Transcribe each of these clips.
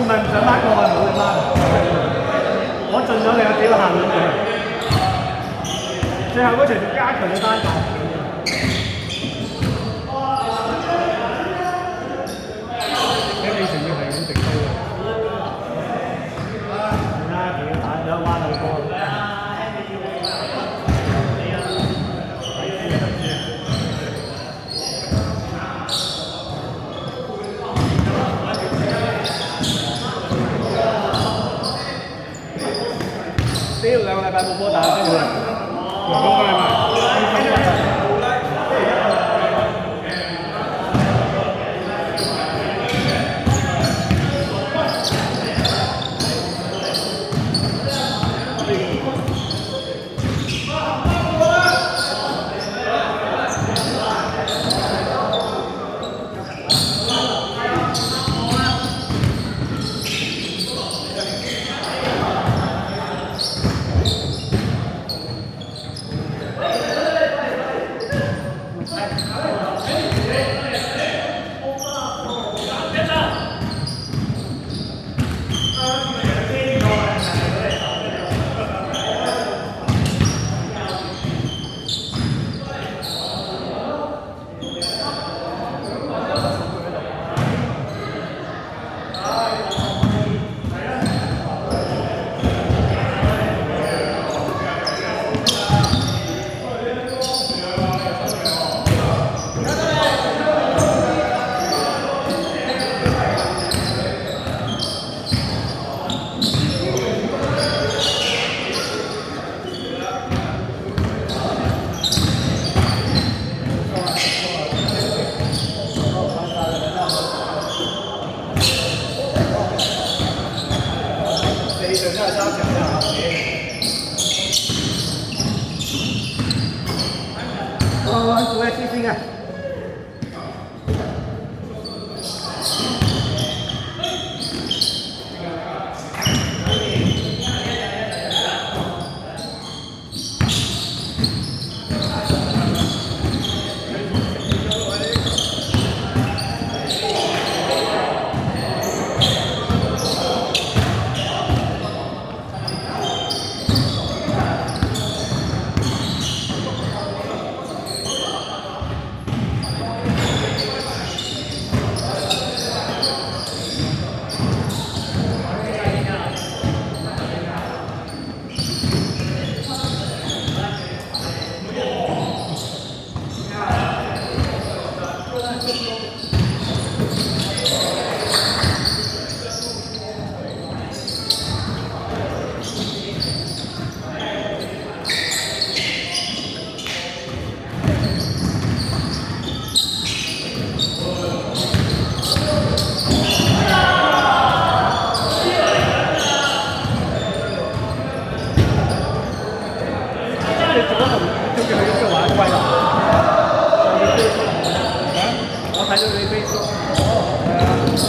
唔係唔想拉過去，冇你拉。我盡咗你有幾個限量嘅。最後嗰場就加強咗單打。你成日係咁直推嘅。係啦，幾打咗彎好多。呢兩個禮拜冇波打先會。兩個禮拜。我係先啊！睇到你 Facebook，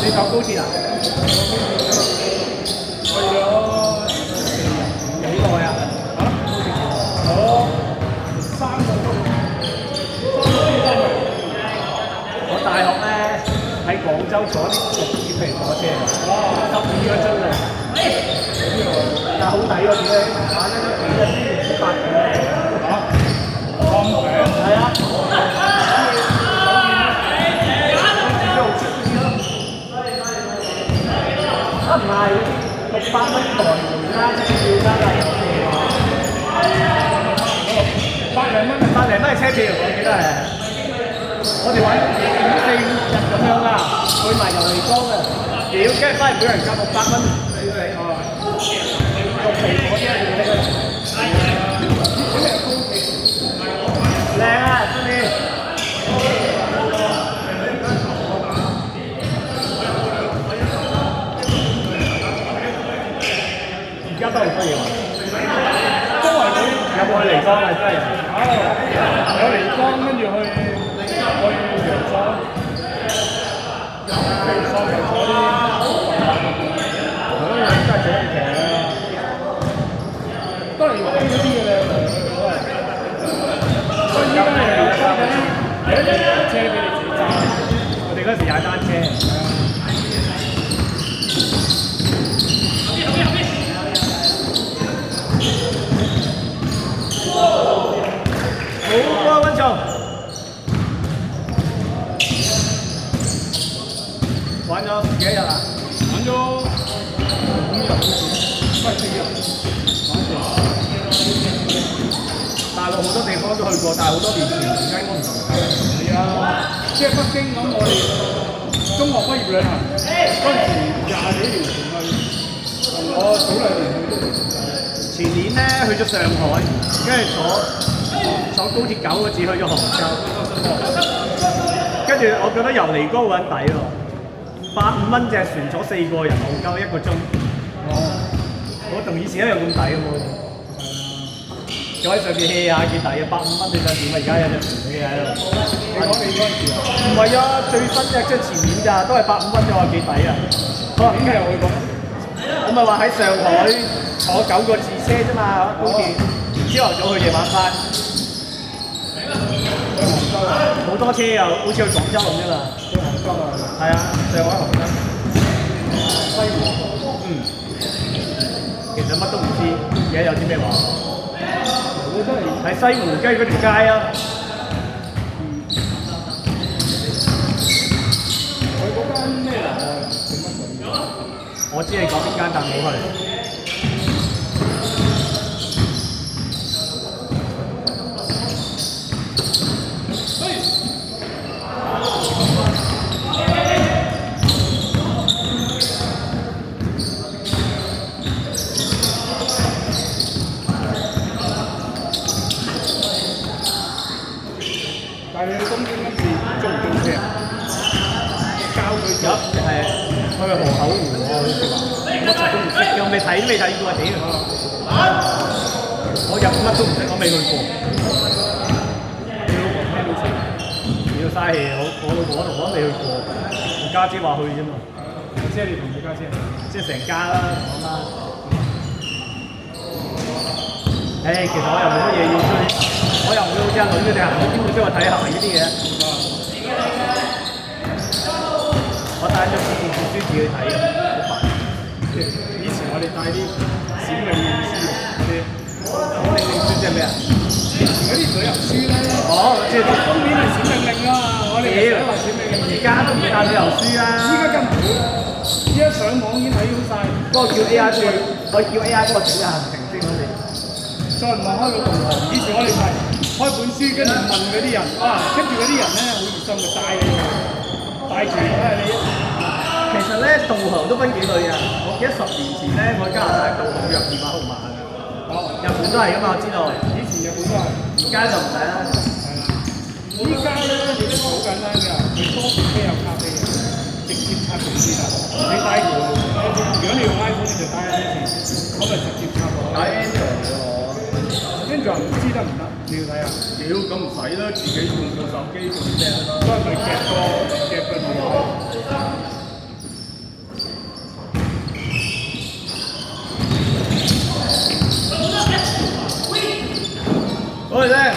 你坐高鐵啊？去咗幾耐啊？我3個鐘，我大學咧喺廣州坐啲直接嚟坐車，12個鐘啊！但係好抵喎，點咧？玩得幾日先8點？咁平？係啊！唔係600蚊來回啦，車票啦，100零蚊係車票，我記得係。我哋玩4、5日咁樣啦，去埋遊漓江啊！屌，跟住翻嚟每人夾600蚊，用皮火車嚟嘅。靚啊，真啲！而家都係乜嘢啊？都係佢有冇去離江啊？真係有離江，跟住去陽江，陽江又坐啲，真係幾平啊！當然玩嗰啲嘅咧，所以依家係有一台車俾你自己揸，我哋嗰時踩單車。大陸好多地方都去過，但係好多年前而家應該唔同。係啊，即係北京咁，我哋中學畢業旅行嗰陣時20幾年前去，同我早2年去。前年咧去咗上海，跟住坐高鐵9個字去咗杭州，跟住我覺得遊尼哥好撚抵喎，85蚊隻船坐4個人，戇鳩1個鐘。我同以前一樣咁抵喎。坐喺上邊 hea 下幾抵啊！85蚊你想點啊？而家有隻船俾你喺度。你講你嗰陣時啊？唔係啊，最新嘅即係前年咋，都係85蚊啫喎，幾抵啊！點解又去過？我咪話喺上海坐9個字車啫嘛，高鐵，朝頭早去夜晚翻。好多車又好似去廣州咁啫嘛。去杭州啊？係啊，上海杭州。西湖。其實乜都唔知，而家有啲咩玩？我真係喺西湖雞嗰條街啊！佢嗰間咩樓啊？叫乜鬼？我知你講邊間，但冇去。但係你去東京嗰時租唔租車啊？交佢有係去河口湖喎，好似話乜柒都唔識嘅，我未睇過啊屌！我入乜都唔識，我未去過。你要嘥氣，我老婆同我都未去過，我家姐話去啫嘛。即係你同你家姐，即係成家啦，同我媽。其實我又冇乜嘢要追，我又唔會好似阿女佢哋行到邊度都話睇下呢啲嘢。我帶咗電子書自己睇嘅，好煩。以前我哋帶啲閃靈靈書嗰啲，閃靈靈書即係咩啊？嗰啲旅遊書咧。哦，即係今年係閃靈靈啊嘛，我哋唔使話閃靈靈。而家都唔帶旅遊書啊！依家根本唔會啦，依家上網已經睇好晒。不過叫 AI 幫我叫 AI 幫我整下行程先嗰時。再唔係開個導航，以前我哋係開本書，跟住問嗰啲人，跟住嗰啲人咧好熱心嘅帶住睇下你。其實咧導航都分幾類啊！我記得10年前咧，我喺加拿大導航約電話號碼㗎。日本都係㗎嘛，我知道。以前日本都係，而家就唔使啦。係啦。依家咧你都好簡單㗎，佢多部機有咖啡嘅，直接插電線啦。你帶住，如果你用 iPhone 你就帶 iPhone，我咪直接插落。打 Android 喎。Android 唔知得唔得？你要睇下。屌，咁唔使啦，自己用個手機做咩啦？都係咪夾個電話？喂咧，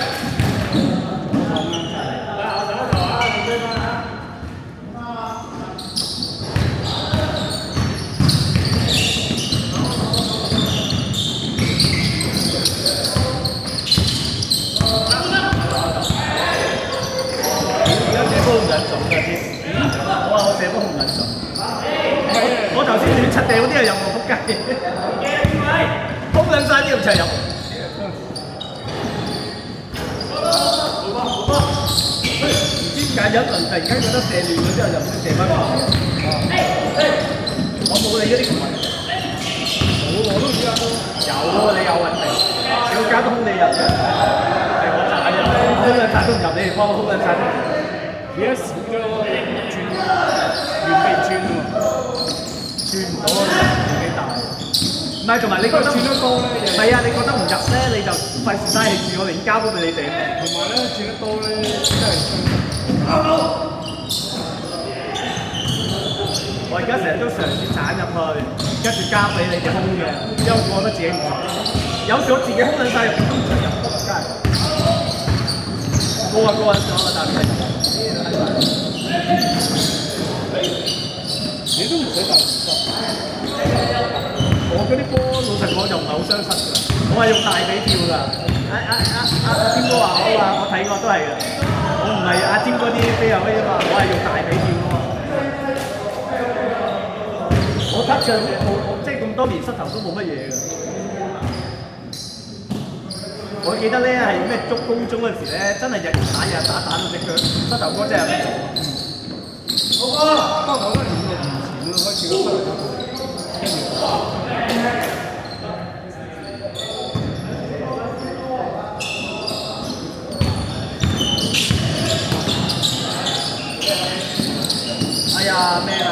我頭先亂柒地嗰啲係入我仆街，鋪緊晒啲咁齊入。唔知點解有一輪突然間覺得射亂咗之後就唔識射翻落去。我冇你嗰啲咁運。我都而家都有喎，你有運定？小家都空你入嘅，係我渣啫，空兩曬都唔入，你哋幫我空兩曬都唔入。而家少咗轉，原地轉喎，轉唔到啊！年紀大。唔係，同埋你覺得轉得多咧，係啊，你覺得唔入咧，你就費事嘥氣轉，我哋已經交咗俾你哋。同埋咧轉得多咧，真係我而家成日都嘗試鏟入去，跟住交俾你哋空嘅，因為我覺得自己唔入。有時我自己空緊晒入，都唔想入，真係。高啊咗啦，但係你都唔使帶唔得。我嗰啲波老實講就唔係好傷身㗎，我係用大髀跳㗎。尖哥話我睇過都係㗎，我唔係阿尖嗰啲飛入飛啫嘛，我係用大髀跳㗎嘛。我得嘅，我即係咁多年膝頭都冇乜嘢㗎。我記得咧係咩足高中嗰陣時咧，真係日日打到隻腳，膝頭哥真係唔做。不過我覺得5年前啦，開始都真係哎呀咩啦？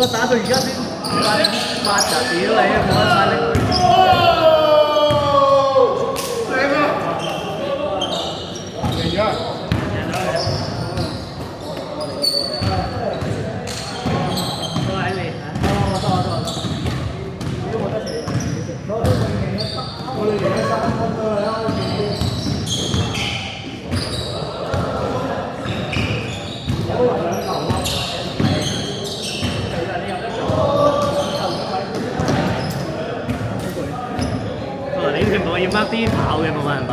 我打到而家先8日，屌你啊！冇得晒你。正啊！贏咗。都喺你嚇。得。如果冇得食，我哋贏咗3分㗎啦。我要掹啲跑嘅冇辦法。